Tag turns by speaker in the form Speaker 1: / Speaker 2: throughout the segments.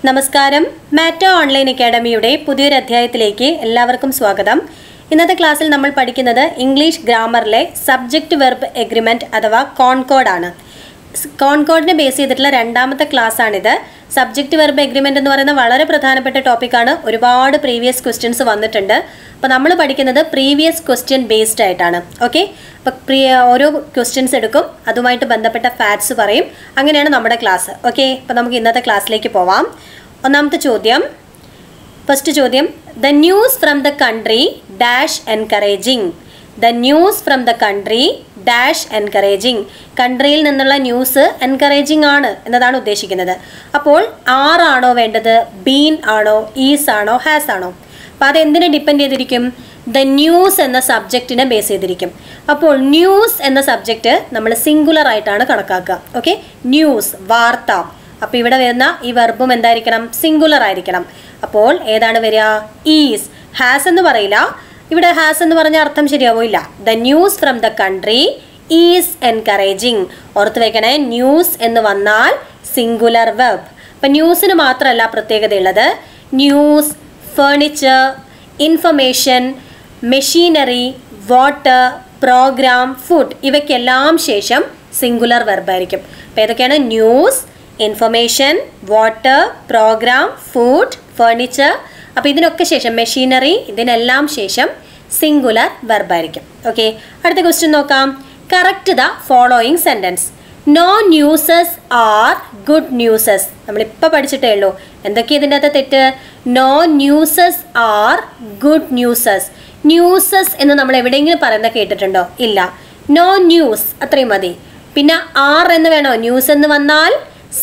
Speaker 1: നമസ്കാരം. മാറ്റോ ഓൺലൈൻ അക്കാഡമിയുടെ പുതിയൊരു അധ്യായത്തിലേക്ക് എല്ലാവർക്കും സ്വാഗതം. ഇന്നത്തെ ക്ലാസ്സിൽ നമ്മൾ പഠിക്കുന്നത് ഇംഗ്ലീഷ് ഗ്രാമറിലെ സബ്ജക്റ്റ് വെർബ് എഗ്രിമെൻറ്റ് അഥവാ കോൺകോഡ് ആണ്. കോൺകോഡിനെ ബേസ് ചെയ്തിട്ടുള്ള രണ്ടാമത്തെ ക്ലാസ്സാണിത്. സബ്ജക്റ്റ് വെർബ് എഗ്രിമെൻറ്റ് എന്ന് പറയുന്ന വളരെ പ്രധാനപ്പെട്ട ടോപ്പിക്കാണ്. ഒരുപാട് പ്രീവിയസ് ക്വസ്റ്റ്യൻസ് വന്നിട്ടുണ്ട്. അപ്പോൾ നമ്മൾ പഠിക്കുന്നത് പ്രീവിയസ് ക്വസ്റ്റ്യൻ ബേസ്ഡ് ആയിട്ടാണ്. ഓക്കെ, അപ്പോൾ ഓരോ ക്വസ്റ്റ്യൻസ് എടുക്കും, അതുമായിട്ട് ബന്ധപ്പെട്ട ഫാക്ട്സ് പറയും. അങ്ങനെയാണ് നമ്മുടെ ക്ലാസ്. ഓക്കെ, അപ്പോൾ നമുക്ക് ഇന്നത്തെ ക്ലാസ്സിലേക്ക് പോവാം. ഒന്നാമത്തെ ചോദ്യം, ഫസ്റ്റ് ചോദ്യം, the news from the country dash encouraging. The news from the country dash encouraging. കൺട്രിയിൽ നിന്നുള്ള ന്യൂസ് എൻകറേജിങ് ആണ് എന്നതാണ് ഉദ്ദേശിക്കുന്നത്. അപ്പോൾ ആണോ വേണ്ടത്, ബീൻ ആണോ, ഈസ് ആണോ, ഹാസ് ആണോ? അപ്പോൾ അതെന്തിനെ ഡിപ്പെൻഡ് ചെയ്തിരിക്കും? ദ ന്യൂസ് എന്ന സബ്ജക്റ്റിനെ ബേസ് ചെയ്തിരിക്കും. അപ്പോൾ ന്യൂസ് എന്ന സബ്ജക്റ്റ് നമ്മൾ സിംഗുലർ ആയിട്ടാണ് കണക്കാക്കുക. ഓക്കെ, ന്യൂസ്, വാർത്ത. അപ്പോൾ ഇവിടെ വരുന്ന ഈ വെർബും എന്തായിരിക്കണം? സിംഗുലർ ആയിരിക്കണം. അപ്പോൾ ഏതാണ് വരിക? ഈസ്. ഹാസ് എന്ന് പറയില്ല. ഇവിടെ ഹാസ് എന്ന് പറഞ്ഞ അർത്ഥം ശരിയാവില്ല. The news from the country is encouraging. ഓർത്ത് വെക്കണേ, ന്യൂസ് എന്ന് വന്നാൽ സിംഗുലർ വെർബ്. അപ്പം ന്യൂസിന് മാത്രമല്ല പ്രത്യേകതയുള്ളത്. News, furniture, information, machinery, water, programme, food, ഇവയ്ക്കെല്ലാം ശേഷം സിംഗുലർ വെർബായിരിക്കും. അപ്പോൾ ഏതൊക്കെയാണ്? News, information, water, programme, food, furniture. അപ്പോൾ ഇതിനൊക്കെ ശേഷം മെഷീനറി, ഇതിനെല്ലാം ശേഷം സിംഗുലർ വെർബായിരിക്കും. ഓക്കെ, അടുത്ത ക്വസ്റ്റ്യൻ നോക്കാം. Correct the following sentence. No newses are good newses. നമ്മളിപ്പോൾ പഠിച്ചിട്ടേ ഉള്ളൂ. എന്തൊക്കെയാണ് ഇതിൻ്റെ അകത്ത് തെറ്റ്? No newses are good newses. Newses എന്ന് നമ്മൾ എവിടെയെങ്കിലും പറയുന്നത് കേട്ടിട്ടുണ്ടോ? ഇല്ല. നോ ന്യൂസ്, അത്രയും മതി. പിന്നെ ആർ എന്ന് വേണോ? ന്യൂസ് എന്ന് വന്നാൽ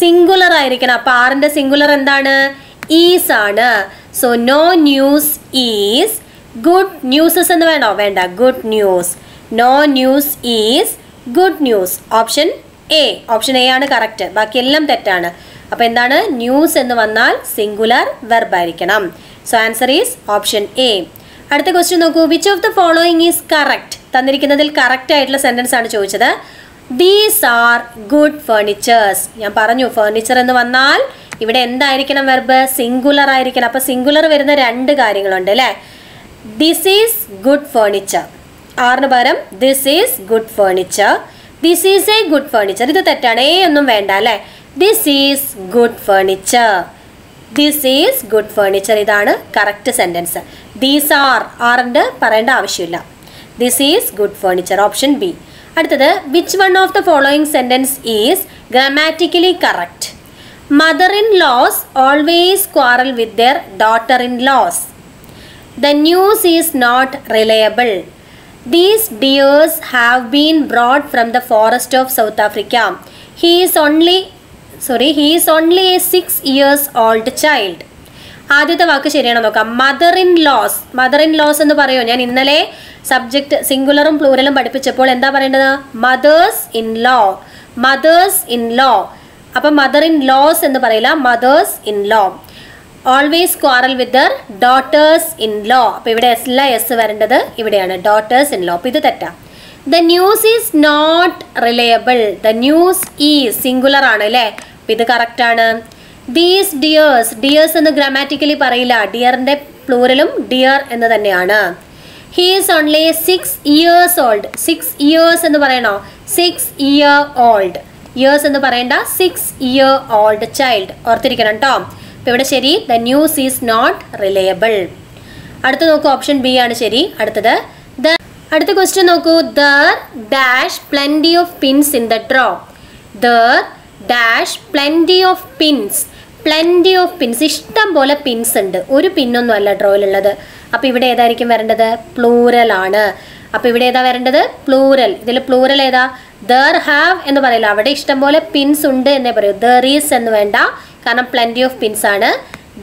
Speaker 1: സിംഗുലർ ആയിരിക്കണം. അപ്പോൾ ആറിൻ്റെ സിംഗുലർ എന്താണ്? ഈസ് ആണ്. So no news is good newses എന്ന് വേണോ? വേണ്ട. Good news. No news is good news. Option A. Option A ആണ് കറക്റ്റ്. ബാക്കിയെല്ലാം തെറ്റാണ്. അപ്പോൾ എന്താണ്? ന്യൂസ് എന്ന് വന്നാൽ സിംഗുലർ വെർബ് ആയിരിക്കണം. So answer is option A. അടുത്ത ക്വസ്റ്റ്യൻ നോക്കൂ. Which of the following is correct? തന്നിരിക്കുന്നതിൽ കറക്റ്റ് ആയിട്ടുള്ള സെൻറ്റൻസ് ആണ് ചോദിച്ചത്. These are good furnitures. ഞാൻ പറഞ്ഞു, ഫേർണിച്ചർ എന്ന് വന്നാൽ ഇവിടെ എന്തായിരിക്കണം വെർബ്? സിംഗുലർ ആയിരിക്കണം. അപ്പോൾ സിംഗുലർ വരുന്ന രണ്ട് കാര്യങ്ങളുണ്ട് അല്ലേ? This is good furniture. ആറിന് പകരം this is good furniture. This is a good furniture. ഇത് തെറ്റാണ്. എ ഒന്നും വേണ്ട അല്ലേ? This is good furniture. This is good furniture. ഇതാണ് കറക്റ്റ് സെൻറ്റൻസ്. ദീസ് ആർ, ആറിൻ്റെ പറയേണ്ട ആവശ്യമില്ല. This is good furniture. Option B. അടുത്തത്, which one of the following sentence is grammatically correct? Mother in laws always quarrel with their daughter in laws. The news is not reliable. These deers have been brought from the forest of South Africa. He is only a 6 years old child. ആദ്യത്തെ വാക്ക് ശരിയാണോ നോക്കാം. Mother in laws. Mother in laws എന്ന് പറയുമോ? ഞാൻ ഇന്നലെ subject സിംഗുലറും പ്ലൂരലും പഠിപ്പിച്ചപ്പോൾ എന്താ പറയേണ്ടത്? Mothers in law. Mothers in law. അപ്പം മദർ ഇൻ ലോസ് എന്ന് പറയില്ല, mothers in law. Always quarrel with their daughters in law. അപ്പോൾ ഇവിടെ എസ് വരേണ്ടത് ഇവിടെയാണ്, ഡോട്ടേഴ്സ് ഇൻ ലോ. അപ്പോൾ ഇത് തെറ്റാ. The news is not reliable. The news is singular ആണ് അല്ലേ? അപ്പോൾ ഇത് കറക്റ്റാണ്. ദീസ് ഡിയേഴ്സ്, ഡിയേഴ്സ് എന്ന് ഗ്രാമാറ്റിക്കലി പറയില്ല. ഡിയറിൻ്റെ പ്ലൂരലും ഡിയർ എന്ന് തന്നെയാണ്. He is only 6 years old. 6 years എന്ന് പറയണോ? 6 year old. ഇയേഴ്സ് എന്ന് പറയേണ്ട, 6 year old ചൈൽഡ്. ഓർത്തിരിക്കണം കേട്ടോ. അപ്പോൾ ഇവിടെ ശരി, the news is not reliable. അടുത്ത നോക്കൂ, ഓപ്ഷൻ ബി ആണ് ശരി. അടുത്ത ക്വസ്റ്റ്യൻ നോക്കൂ. There dash plenty of pins in the draw. There dash plenty of pins. Plenty of pins, ഇഷ്ടം പോലെ പിൻസ് ഉണ്ട്. ഒരു പിന്നൊന്നും അല്ല ഡ്രോയിലുള്ളത്. അപ്പോൾ ഇവിടെ ഏതായിരിക്കും വരേണ്ടത്? പ്ലൂറൽ ആണ്. അപ്പോൾ ഇവിടെ ഏതാ വരേണ്ടത്? പ്ലൂറൽ. ഇതിൽ പ്ലൂറൽ ഏതാ? ദർ ഹാവ് എന്ന് പറയില്ല. അവിടെ ഇഷ്ടം പോലെ പിൻസ് ഉണ്ട് എന്നേ പറയൂ. ദർ ഈസ് എന്ന് വേണ്ട, കാരണം പ്ലെൻറ്റി ഓഫ് പിൻസ് ആണ്.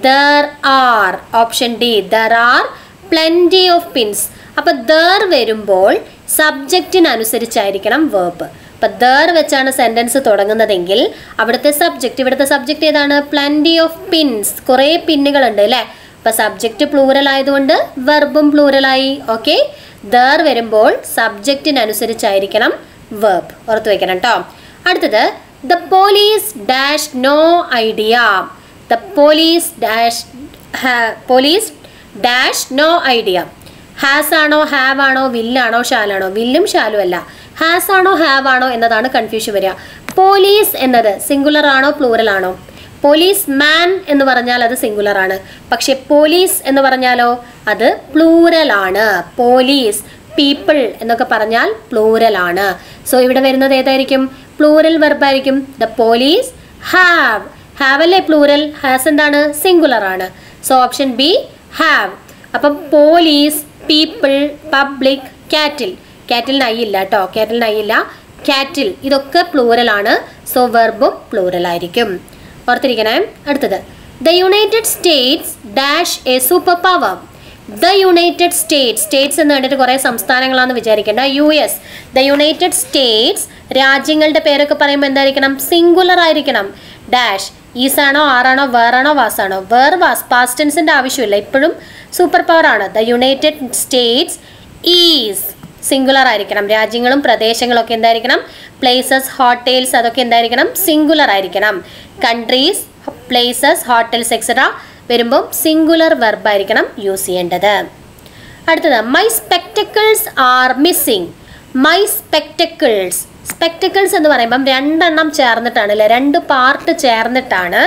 Speaker 1: There are. Option D. There are plenty of pins. അപ്പോൾ ദർ വരുമ്പോൾ സബ്ജക്റ്റിനനുസരിച്ചായിരിക്കണം വേർബ്. അപ്പം ദർ വെച്ചാണ് സെൻറ്റൻസ് തുടങ്ങുന്നതെങ്കിൽ അവിടുത്തെ സബ്ജക്റ്റ്, ഇവിടുത്തെ സബ്ജക്റ്റ് ഏതാണ്? Plenty of pins. കുറേ പിന്നുകളുണ്ട് അല്ലേ? അപ്പോൾ സബ്ജക്റ്റ് പ്ലൂറൽ ആയതുകൊണ്ട് വെർബും പ്ലൂറലായി. ഓക്കെ, ദർ വരുമ്പോൾ സബ്ജക്റ്റിനനുസരിച്ചായിരിക്കണം വേർബ്. ഓർത്ത് വയ്ക്കണം കേട്ടോ. അടുത്തത്, the police dash no idea. The police dash no idea. Has ആണോ, ഹാവ് ആണോ, വില്ലാണോ, ഷാലാണോ? വില്ലും ഷാലും അല്ല. ഹാസ് ആണോ, ഹാവ് ആണോ എന്നതാണ് കൺഫ്യൂഷൻ വരിക. പോലീസ് എന്നത് സിംഗുലർ ആണോ പ്ലൂറൽ ആണോ? പോലീസ് മാൻ എന്ന് പറഞ്ഞാൽ അത് സിംഗുലർ ആണ്. പക്ഷെ പോലീസ് എന്ന് പറഞ്ഞാലോ അത് പ്ലൂറൽ ആണ്. പോലീസ്, പീപ്പിൾ എന്നൊക്കെ പറഞ്ഞാൽ പ്ലൂറൽ ആണ്. സോ ഇവിടെ വരുന്നത് ഏതായിരിക്കും? പ്ലൂറൽ വെർബായിരിക്കും. The police have. ഹാവ് അല്ലേ പ്ലൂറൽ? ഹാസ് എന്താണ്? സിംഗുലർ ആണ്. So option B have. അപ്പം പോലീസ്, പീപ്പിൾ, പബ്ലിക്, കാറ്റിൽ. കാറ്റിലിന് ഐ ഇല്ല കേട്ടോ, കാറ്റിലിന് ഐ ഇല്ല. കാറ്റിൽ ഇതൊക്കെ പ്ലൂറൽ ആണ്. സോ വെർബും പ്ലൂറൽ ആയിരിക്കും. ഓർത്തിരിക്കണേ. അടുത്തത്, the United States dash a super power. The United States എന്ന് കണ്ടിട്ട് കുറേ സംസ്ഥാനങ്ങളാണെന്ന് വിചാരിക്കേണ്ട. US, the United States. രാജ്യങ്ങളുടെ പേരൊക്കെ പറയുമ്പോൾ എന്തായിരിക്കണം? സിംഗുലർ ആയിരിക്കണം. ഡാഷ് ഈസാണോ, ആറാണോ, വേറാണോ, വാസാണോ? Were, was. പാസ്റ്റ് ടെൻസിന്റെ ആവശ്യമില്ല, ഇപ്പോഴും സൂപ്പർ പവർ ആണ്. The United States is. Singular ആയിരിക്കണം. രാജ്യങ്ങളും പ്രദേശങ്ങളും ഒക്കെ എന്തായിരിക്കണം? പ്ലേസസ്, ഹോട്ടൽസ്, അതൊക്കെ എന്തായിരിക്കണം? സിംഗുലർ ആയിരിക്കണം. കൺട്രീസ്, പ്ലേസസ്, ഹോട്ടൽസ് എക്സെട്ര വരുമ്പം സിംഗുലർ വെർബ് ആയിരിക്കണം യൂസ് ചെയ്യേണ്ടത്. അടുത്തത്, my spectacles are missing. My spectacles. Spectacles എന്ന് പറയുമ്പം രണ്ടെണ്ണം ചേർന്നിട്ടാണ് അല്ലേ, രണ്ട് പാർട്ട് ചേർന്നിട്ടാണ്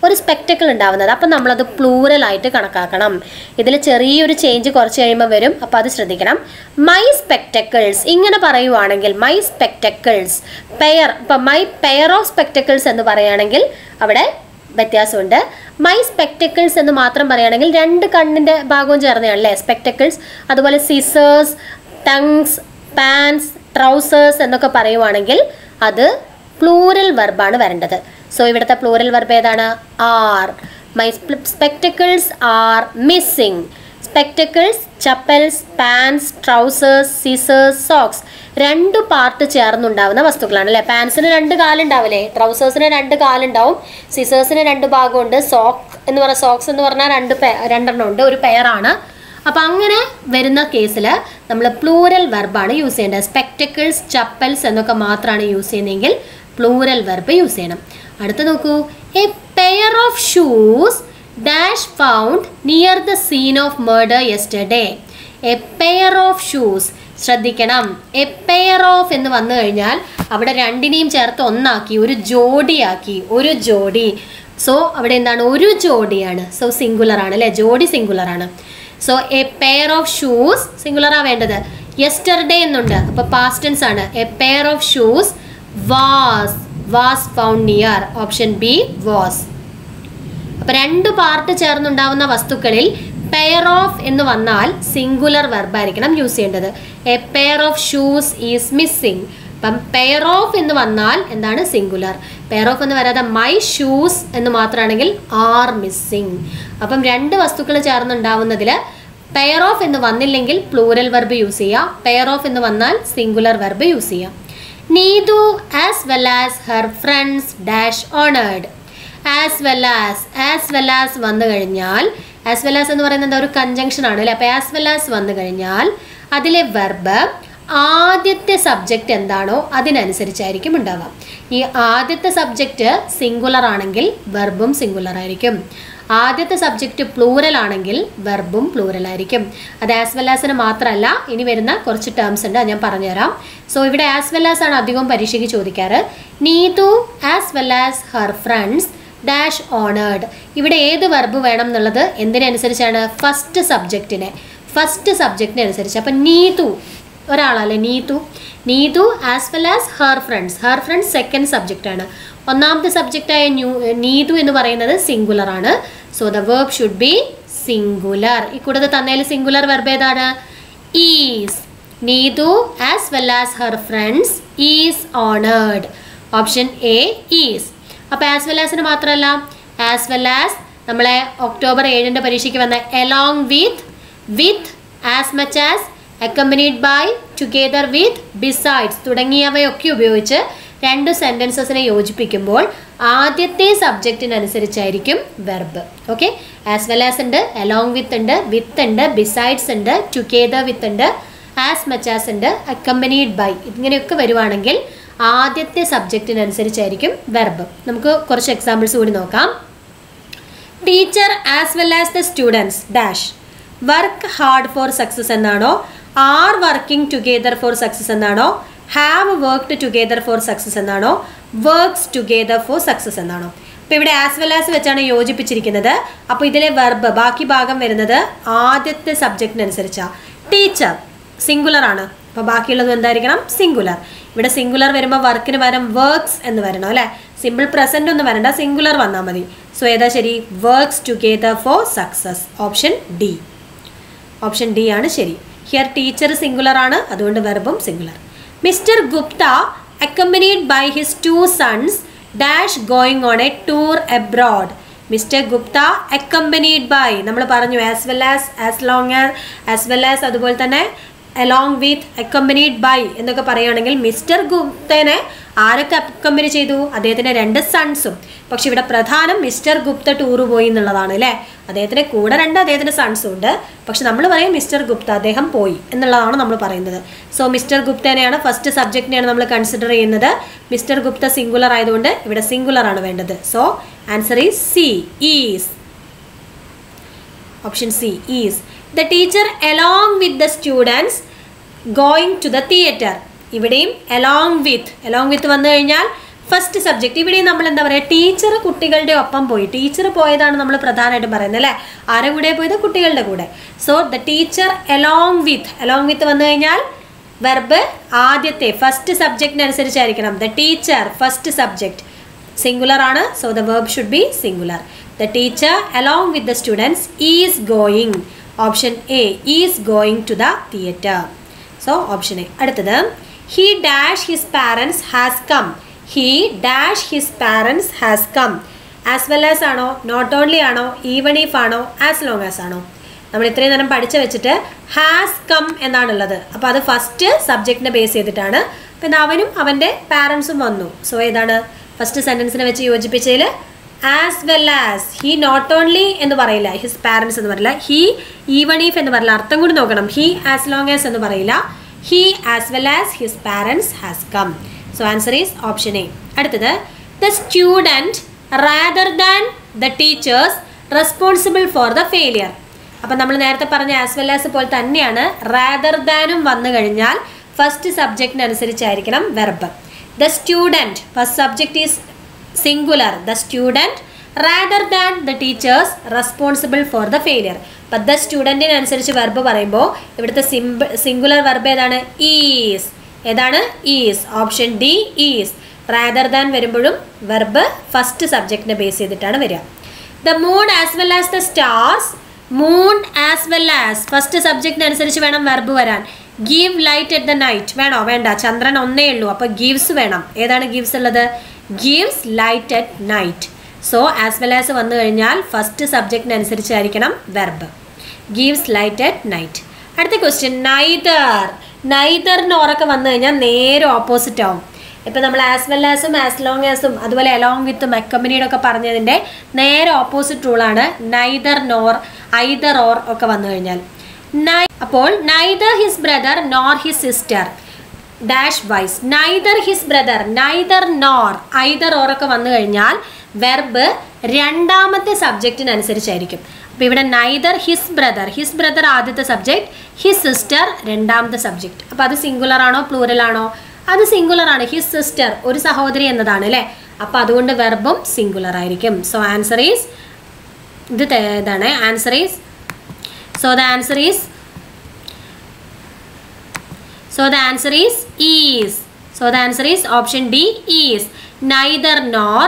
Speaker 1: ഒരു സ്പെക്ടക്കിൾ ഉണ്ടാവുന്നത്. അപ്പം നമ്മളത് പ്ലൂറൽ ആയിട്ട് കണക്കാക്കണം. ഇതിൽ ചെറിയൊരു ചേഞ്ച് കുറച്ച് കഴിയുമ്പോൾ വരും, അപ്പോൾ അത് ശ്രദ്ധിക്കണം. മൈ സ്പെക്ടക്കിൾസ് ഇങ്ങനെ പറയുവാണെങ്കിൽ മൈ സ്പെക്ടക്കിൾസ് പെയർ, ഇപ്പം മൈ പെയർ ഓഫ് സ്പെക്ടക്കിൾസ് എന്ന് പറയുകയാണെങ്കിൽ അവിടെ വ്യത്യാസമുണ്ട്. മൈ സ്പെക്ടക്കിൾസ് എന്ന് മാത്രം പറയുകയാണെങ്കിൽ രണ്ട് കണ്ണിൻ്റെ ഭാഗവും ചേർന്നതാണല്ലേ സ്പെക്ടക്കിൾസ്. അതുപോലെ സിസേഴ്സ്, ടങ്സ്, പാൻസ്, ട്രൗസേഴ്സ് എന്നൊക്കെ പറയുവാണെങ്കിൽ അത് പ്ലൂറൽ വെർബാണ് വരേണ്ടത്. സോ ഇവിടുത്തെ പ്ലൂറൽ വെർബ് ഏതാണ്? Are. My spectacles are missing. Spectacles, chappals, pants, trousers, scissors, socks രണ്ട് പാർട്ട് ചേർന്നുണ്ടാവുന്ന വസ്തുക്കളാണ് അല്ലേ. പാൻസിന് രണ്ട് കാലുണ്ടാവില്ലേ, ട്രൗസേഴ്സിന് രണ്ട് കാലുണ്ടാവും, സിസേഴ്സിന് രണ്ട് ഭാഗമുണ്ട്, സോക്സ് എന്ന് പറഞ്ഞാൽ രണ്ടെണ്ണം ഉണ്ട്, ഒരു പെയറാണ്. അപ്പം അങ്ങനെ വരുന്ന കേസിൽ നമ്മൾ പ്ലൂറൽ വെർബാണ് യൂസ് ചെയ്യേണ്ടത്. സ്പെക്ടക്കിൾസ്, ചപ്പൽസ് എന്നൊക്കെ മാത്രമാണ് യൂസ് ചെയ്യുന്നതെങ്കിൽ പ്ലൂറൽ വെർബ് യൂസ് ചെയ്യണം. അടുത്ത് നോക്കൂ, a pair of shoes dash found near the scene of murder yesterday. A pair of shoes. ശ്രദ്ധിക്കണം, എ പെയർ ഓഫ് എന്ന് വന്നു കഴിഞ്ഞാൽ അവിടെ രണ്ടിനെയും ചേർത്ത് ഒന്നാക്കി, ഒരു ജോഡിയാക്കി, ഒരു ജോഡി. സോ അവിടെ എന്താണ്? ഒരു ജോഡിയാണ്. സോ സിംഗുലർ ആണ് അല്ലേ, ജോഡി സിംഗുലർ ആണ്. So a pair of shoes സിംഗുലറാണ് വേണ്ടത്. യെസ്റ്റർഡേ എന്നുണ്ട്, അപ്പോൾ പാസ്റ്റ് ടെൻസ് ആണ്. A pair of shoes was found near. Option B was. അപ്പോൾ രണ്ട് പാർട്ട് ചേർന്നുണ്ടാവുന്ന വസ്തുക്കളിൽ പെയർ ഓഫ് എന്ന് വന്നാൽ സിംഗുലർ വെർബായിരിക്കണം യൂസ് ചെയ്യേണ്ടത്. A pair of shoes is missing. അപ്പം പെയർ ഓഫ് എന്ന് വന്നാൽ എന്താണ്? സിംഗുലർ. പെയർ ഓഫ് എന്ന് വരാതെ മൈ ഷൂസ് എന്ന് മാത്രമാണെങ്കിൽ ആർ മിസ്സിങ്. അപ്പം രണ്ട് വസ്തുക്കൾ ചേർന്നുണ്ടാവുന്നതിൽ പെയർ ഓഫ് എന്ന് വന്നില്ലെങ്കിൽ പ്ലൂറൽ വെർബ് യൂസ് ചെയ്യുക, പെയർ ഓഫ് എന്ന് വന്നാൽ സിംഗുലർ വെർബ് യൂസ് ചെയ്യാം. Neethu as well as her friends dash honoured. As well as വന്നു കഴിഞ്ഞാൽ, ആസ് വെൽ ആസ് എന്ന് പറയുന്നത് ഒരു കൺജങ്ഷൻ ആണ് അല്ലേ. അപ്പോൾ ആസ് വെൽ ആസ് വന്നു കഴിഞ്ഞാൽ അതിലെ വെർബ് ആദ്യത്തെ സബ്ജക്റ്റ് എന്താണോ അതിനനുസരിച്ചായിരിക്കും ഉണ്ടാവുക. ഈ ആദ്യത്തെ സബ്ജക്റ്റ് സിംഗുലർ ആണെങ്കിൽ വെർബും സിംഗുലർ ആയിരിക്കും. ആദ്യത്തെ സബ്ജക്റ്റ് പ്ലൂറൽ ആണെങ്കിൽ വെർബും പ്ലൂറൽ ആയിരിക്കും. അത് ആസ് വെൽ ആസിന് മാത്രമല്ല, ഇനി വരുന്ന കുറച്ച് ടേംസ് ഉണ്ട്, ഞാൻ പറഞ്ഞുതരാം. സോ ഇവിടെ ആസ് വെൽ ആസ് ആണ് അധികവും പരീക്ഷയ്ക്ക് ചോദിക്കാറ്. Neethu as well as her friends dash honoured. ഇവിടെ ഏത് വെർബ് വേണം എന്നുള്ളത് എന്തിനനുസരിച്ചാണ്? ഫസ്റ്റ് സബ്ജക്റ്റിനെ അനുസരിച്ച്. അപ്പം നീതു ഒരാളല്ലേ, Neethu as well as her friends second subject ആണ്. ഒന്നാമത്തെ സബ്ജക്റ്റായ നീതു എന്ന് പറയുന്നത് സിംഗുലർ ആണ്. So the verb should be singular. ഈ കൂടുതൽ തന്നതിൽ സിംഗുലർ വെർബ് ഏതാണ്? Is. Neethu as well as her friends is honoured. Option A is. അപ്പോൾ ആസ് വെൽ ആസിന് മാത്രമല്ല, ആസ് വെൽ ആസ് നമ്മളെ ഒക്ടോബർ 7 പരീക്ഷയ്ക്ക് വന്ന along with, as much as, accompanied by, together with, besides തുടങ്ങിയവയൊക്കെ ഉപയോഗിച്ച് രണ്ട് സെൻറ്റൻസസിനെ യോജിപ്പിക്കുമ്പോൾ ആദ്യത്തെ സബ്ജക്റ്റിനനുസരിച്ചായിരിക്കും verb. Okay, as well as ഉണ്ട്, എലോങ് വിത്ത് ഉണ്ട്, ബിസൈഡ്സ് ഉണ്ട്, ടുഗെദർ വിത്ത് ഉണ്ട്, ആസ് മച്ച് ആസ് ഉണ്ട്, അക്കമ്പനീഡ് ബൈ, ഇങ്ങനെയൊക്കെ വരുവാണെങ്കിൽ ആദ്യത്തെ സബ്ജക്റ്റിനനുസരിച്ചായിരിക്കും വെർബ്. നമുക്ക് കുറച്ച് എക്സാമ്പിൾസ് കൂടി നോക്കാം. Teacher as well as the students dash work hard for success എന്നാണോ, are working together for success എന്നാണോ, have worked together for success എന്നാണോ, വർക്ക്സ് ടുഗെദർ ഫോർ സക്സസ് എന്നാണോ? അപ്പോൾ ഇവിടെ ആസ് വെൽ ആസ് വെച്ചാണ് യോജിപ്പിച്ചിരിക്കുന്നത്. അപ്പോൾ ഇതിലെ വെർബ് ബാക്കി ഭാഗം വരുന്നത് ആദ്യത്തെ സബ്ജക്റ്റിനനുസരിച്ചാണ്. ടീച്ചർ സിംഗുലർ ആണ്, അപ്പോൾ ബാക്കിയുള്ളത് എന്തായിരിക്കണം? സിംഗുലർ. ഇവിടെ സിംഗുലർ വരുമ്പോൾ വർക്കിന് പകരം വർക്ക്സ് എന്ന് വരണം അല്ലേ. സിമ്പിൾ പ്രസൻറ്റ് ഒന്നും വരണ്ട, സിംഗുലർ വന്നാൽ മതി. സോ ഏതാ ശരി? Works together for success. Option D. Option D ആണ് ശരി. ഹിയർ ടീച്ചർ സിംഗുലർ ആണ്, അതുകൊണ്ട് വെർബും singular. Mister Gupta accompanied by his 2 sons dash going on a tour abroad. Mister Gupta accompanied by നമ്മൾ പറഞ്ഞു as well as well as അതുപോലെ തന്നെ along with, accompanied by എന്നൊക്കെ പറയുകയാണെങ്കിൽ മിസ്റ്റർ ഗുപ്തനെ ആരൊക്കെ അക്കമ്പനി ചെയ്തു? അദ്ദേഹത്തിൻ്റെ 2 സൺസും. പക്ഷെ ഇവിടെ പ്രധാനം മിസ്റ്റർ ഗുപ്ത ടൂറ് പോയി എന്നുള്ളതാണ് അല്ലേ. അദ്ദേഹത്തിൻ്റെ കൂടെ 2 അദ്ദേഹത്തിൻ്റെ സൺസും ഉണ്ട്. പക്ഷെ നമ്മൾ പറയും മിസ്റ്റർ ഗുപ്ത അദ്ദേഹം പോയി എന്നുള്ളതാണ് നമ്മൾ പറയുന്നത്. സോ മിസ്റ്റർ ഗുപ്തനെയാണ് ഫസ്റ്റ് സബ്ജക്റ്റിനെയാണ് നമ്മൾ കൺസിഡർ ചെയ്യുന്നത്. മിസ്റ്റർ ഗുപ്ത സിംഗുലർ ആയതുകൊണ്ട് ഇവിടെ സിംഗുലർ ആണ് വേണ്ടത്. So answer is C, is. Option C, is. The teacher along with the students going to the theatre. ഇവിടെയും along with വന്നു കഴിഞ്ഞാൽ ഫസ്റ്റ് സബ്ജക്റ്റ്. ഇവിടെയും നമ്മൾ എന്താ പറയുക? ടീച്ചർ കുട്ടികളുടെ ഒപ്പം പോയി. ടീച്ചർ പോയതാണ് നമ്മൾ പ്രധാനമായിട്ടും പറയുന്നത് അല്ലേ. ആരുടെ കൂടെ പോയത്? കുട്ടികളുടെ കൂടെ. So the teacher along with വന്നു കഴിഞ്ഞാൽ വെർബ് ആദ്യത്തെ ഫസ്റ്റ് സബ്ജക്റ്റിനനുസരിച്ചായിരിക്കണം. The teacher first subject singular ആണ്. So the verb should be singular. The teacher along with the students is going. Option A, is going to the theatre. So option A. അടുത്തത് he dash his parents has come. He dash his parents has come. As well as ആണോ, not only ആണോ, even if ആണോ, as long as ആണോ? നമ്മൾ ഇത്രയും നേരം പഠിച്ചു വെച്ചിട്ട് ഹാസ് കം എന്നാണുള്ളത്. അപ്പോൾ അത് ഫസ്റ്റ് സബ്ജക്റ്റിനെ ബേസ് ചെയ്തിട്ടാണ്. പിന്നെ അവനും അവൻ്റെ പാരൻസും വന്നു. സോ ഏതാണ് ഫസ്റ്റ് സെൻറ്റൻസിനെ വെച്ച് യോജിപ്പിച്ചതിൽ as well as. He not only എന്ന് പറയില്ല, ഹിസ് പാരൻസ് എന്ന് പറയില്ല. ഹി ഈവൺ ഇഫ് എന്ന് പറയില്ല, അർത്ഥം കൂടി നോക്കണം. ഹി ആസ് ലോങ് ആസ് എന്ന് പറയില്ല. He as well as his parents has come. So answer is option A. അടുത്തത് the student rather than the teachers responsible for the failure. അപ്പം നമ്മൾ നേരത്തെ പറഞ്ഞ ആസ് വെൽ ആസ് പോലെ തന്നെയാണ് റാദർ ദാനും വന്നു കഴിഞ്ഞാൽ ഫസ്റ്റ് സബ്ജക്റ്റിനനുസരിച്ചായിരിക്കണം verb. The student first subject is singular, the student rather than the teachers responsible for the failure. but the student അനുസരിച്ച് വെർബ് പറയുമ്പോൾ ഇവിടുത്തെ സിംഗുലർ വെർബ് ഏതാണ്? ഈസ്. ഏതാണ്? Is. Option D, is. rather than വരുമ്പോഴും verb first സബ്ജക്റ്റിനെ base ചെയ്തിട്ടാണ് വരിക. the moon as well as the stars. moon as well as first സബ്ജക്റ്റിനനുസരിച്ച് വേണം വെർബ് വരാൻ. give light at the night വേണോ? വേണ്ട, ചന്ദ്രൻ ഒന്നേ ഉള്ളൂ. അപ്പോൾ gives വേണം. ഏതാണ് gives ഉള്ളത്? gives light at night. So as well as വന്നു കഴിഞ്ഞാൽ ഫസ്റ്റ് സബ്ജക്റ്റിനനുസരിച്ചായിരിക്കണം verb. gives light at night. അടുത്ത ക്വസ്റ്റ്യൻ നൈദർ നോറൊക്കെ വന്നു കഴിഞ്ഞാൽ നേരെ ഓപ്പോസിറ്റ് ആവും. ഇപ്പം നമ്മൾ ആസ് വെൽ ആസും ആസ് ലോങ് ആസും അതുപോലെ അലോങ് വിത്തും അക്കമ്പനീഡ് ഒക്കെ പറഞ്ഞതിൻ്റെ നേരെ ഓപ്പോസിറ്റ് റൂളാണ് നൈദർ നോർ, ഐദർ ഓർ ഒക്കെ വന്നു കഴിഞ്ഞാൽ. അപ്പോൾ neither his brother nor his sister dash wise. Neither his brother, neither nor, either or ഒക്കെ വന്നു കഴിഞ്ഞാൽ വെർബ് രണ്ടാമത്തെ സബ്ജക്റ്റിനനുസരിച്ചായിരിക്കും. അപ്പോൾ ഇവിടെ നൈദർ ഹിസ് ബ്രദർ ആദ്യത്തെ സബ്ജക്റ്റ്, ഹിസ് സിസ്റ്റർ രണ്ടാമത്തെ സബ്ജക്റ്റ്. അപ്പോൾ അത് സിംഗുലർ ആണോ പ്ലൂറൽ ആണോ? അത് സിംഗുലർ ആണ്. ഹിസ് സിസ്റ്റർ ഒരു സഹോദരി എന്നതാണ് അല്ലേ. അപ്പോൾ അതുകൊണ്ട് വെർബും സിംഗുലർ ആയിരിക്കും. സോ ആൻസർ ഈസ് ഇത് ഏതാണ്? Answer is So the answer is option D, is. Neither nor,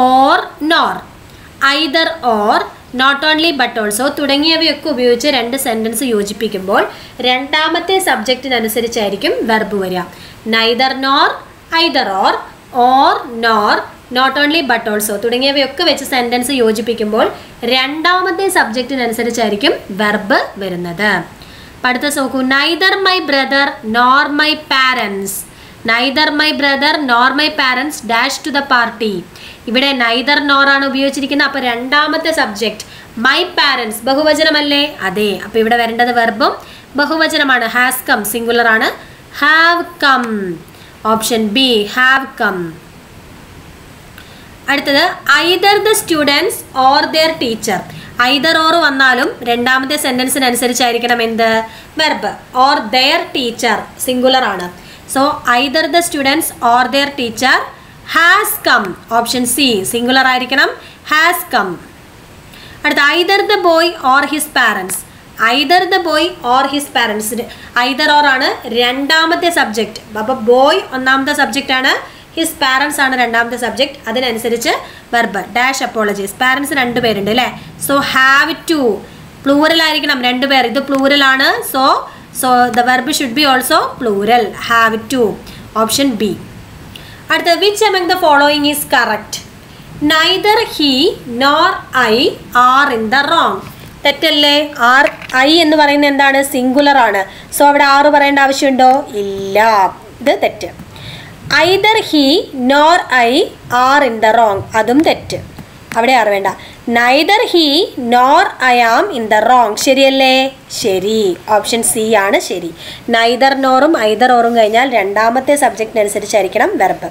Speaker 1: or nor, either or, not only but also തുടങ്ങിയവയൊക്കെ ഉപയോഗിച്ച് രണ്ട് സെൻറ്റൻസ് യോജിപ്പിക്കുമ്പോൾ രണ്ടാമത്തെ സബ്ജക്റ്റിനനുസരിച്ചായിരിക്കും വെർബ് വരിക. Neither nor, either or nor, not only but also തുടങ്ങിയവയൊക്കെ വെച്ച് സെൻറ്റൻസ് യോജിപ്പിക്കുമ്പോൾ രണ്ടാമത്തെ സബ്ജക്റ്റിനനുസരിച്ചായിരിക്കും വെർബ് വരുന്നത്. അടുത്ത നോക്കൂ. Neither my brother nor my parents. Neither my brother nor my parents dash to the party. ഇവിടെ നൈദർ നോർ ആണ് ഉപയോഗിച്ചിരിക്കുന്നത്. അപ്പോൾ രണ്ടാമത്തെ സബ്ജക്റ്റ് മൈ പാരൻസ് ബഹുവചനമല്ലേ? അതെ. അപ്പോൾ ഇവിടെ വരേണ്ടത് വെർബും ബഹുവചനമാണ്. ഹാസ് കം സിംഗുലർ ആണ്. Have come. Option B, have come. അടുത്തത് either the students or their teacher. Either or വന്നാലും രണ്ടാമത്തെ സെന്റൻസിനനുസരിച്ചായിരിക്കണം എന്ത് verb. Or their teacher singular ആണ്. So either the students or their teacher has come. Option C singular ആയിരിക്കണം, has come. അടുത്ത either the boy or his parents. Either the boy or his parents. Either or ആണ് രണ്ടാമത്തെ subject. അപ്പോൾ boy ഒന്നാമത്തെ subject ആണ്, his parents ആണ് രണ്ടാമത്തെ subject. അതിനനുസരിച്ച് വെർബ്. Dash apologies. പാരൻസ് 2 പേരുണ്ട് അല്ലേ. സോ ഹാവ് ടു പ്ലൂറൽ ആയിരിക്കണം, 2 പേർ. ഇത് പ്ലൂറൽ ആണ്. So the verb should be also plural. Have to. Option B. അടുത്ത which among the following is correct? Neither he nor I are in the wrong. തെറ്റല്ലേ? I എന്ന് പറയുന്നത് എന്താണ്? Singular ആണ്. സോ അവിടെ ആറ് പറയേണ്ട ആവശ്യമുണ്ടോ? ഇല്ല. ഇത് തെറ്റ്. Either he nor I are in the wrong. അതും തെറ്റ്. അവിടെ ആറ് വേണ്ട. Neither he nor I am in the wrong. ശരിയല്ലേ? ശരി. ഓപ്ഷൻ സി ആണ് ശരി. നൈദർ നോറും ഐദർ ഓറും കഴിഞ്ഞാൽ രണ്ടാമത്തെ സബ്ജക്റ്റിനനുസരിച്ചായിരിക്കണം verb.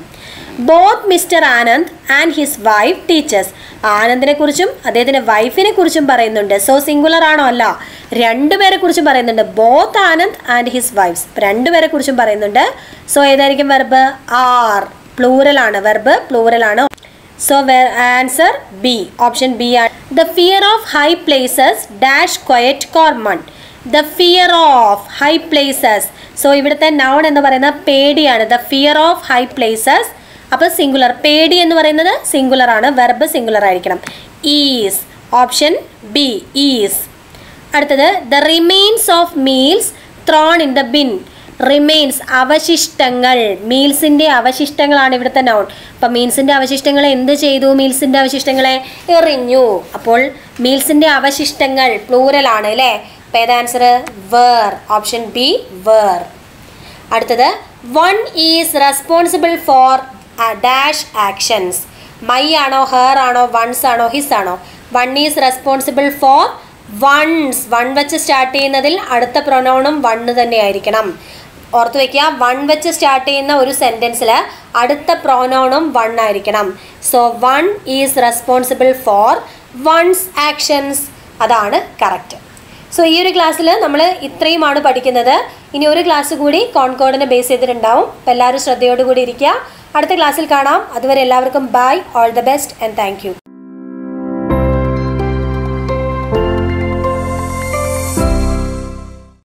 Speaker 1: Both mister Anand and his wife teachers. ആനന്ദിനെ കുറിച്ചും അദ്ദേഹത്തിൻ്റെ വൈഫിനെ കുറിച്ചും പറയുന്നുണ്ട്. സോ സിംഗുലർ ആണോ? അല്ല. 2 പേരെ കുറിച്ചും പറയുന്നുണ്ട്. Both Anand and his wife's. 2 പേരെ കുറിച്ചും പറയുന്നുണ്ട്. സോ ഏതായിരിക്കും വെർബ്? ആർ. പ്ലൂറൽ ആണ്. വെർബ് പ്ലൂറൽ ആണ്. So answer B. Option B ആണ്. The fear of high places dash quite common. The fear of high places. So ഇവിടുത്തെ നൗൺ എന്ന് പറയുന്നത് പേടിയാണ്. The fear of high places. അപ്പോൾ singular. പേടി എന്ന് പറയുന്നത് സിംഗുലർ ആണ്. വെർബ് സിംഗുലർ ആയിരിക്കണം. ഈസ്. Option B is. അടുത്തത് the remains of meals thrown in the bin. Remains അവശിഷ്ടങ്ങൾ. മീൽസിൻ്റെ അവശിഷ്ടങ്ങളാണ് ഇവിടുത്തെ നൗൺ. അപ്പം മീൽസിൻ്റെ അവശിഷ്ടങ്ങളെ എന്ത് ചെയ്തു? മീൽസിൻ്റെ അവശിഷ്ടങ്ങളെ എറിഞ്ഞു. അപ്പോൾ മീൽസിൻ്റെ അവശിഷ്ടങ്ങൾ പ്ലൂറലാണ് അല്ലേ. അപ്പം ഏത് answer? Were. Option B were. അടുത്തത് one is responsible for dash actions. My ആണോ, ഹെർ ആണോ, വൺസ് ആണോ, ഹിസ് ആണോ? One is responsible for one's. One വെച്ച് സ്റ്റാർട്ട് ചെയ്യുന്നതിൽ അടുത്ത പ്രൊനൗണും വണ്ണ് തന്നെ ആയിരിക്കണം. ഓർത്ത് വയ്ക്കുക, വൺ വെച്ച് സ്റ്റാർട്ട് ചെയ്യുന്ന ഒരു സെൻറ്റൻസിൽ അടുത്ത പ്രൊനൗണും വൺ ആയിരിക്കണം. So one is responsible for one's actions. അതാണ് കറക്റ്റ്. സോ ഈ ഒരു ക്ലാസ്സിൽ നമ്മൾ ഇത്രയുമാണ് പഠിക്കുന്നത്. ഇനി ഒരു ക്ലാസ് കൂടി കോൺകോർഡിനെ ബേസ് ചെയ്തിട്ടുണ്ടാവും. അപ്പോൾ എല്ലാവരും ശ്രദ്ധയോടുകൂടി ഇരിക്കുക. അടുത്ത ക്ലാസ്സിൽ കാണാം. അതുവരെ എല്ലാവർക്കും bye. All the best and thank U.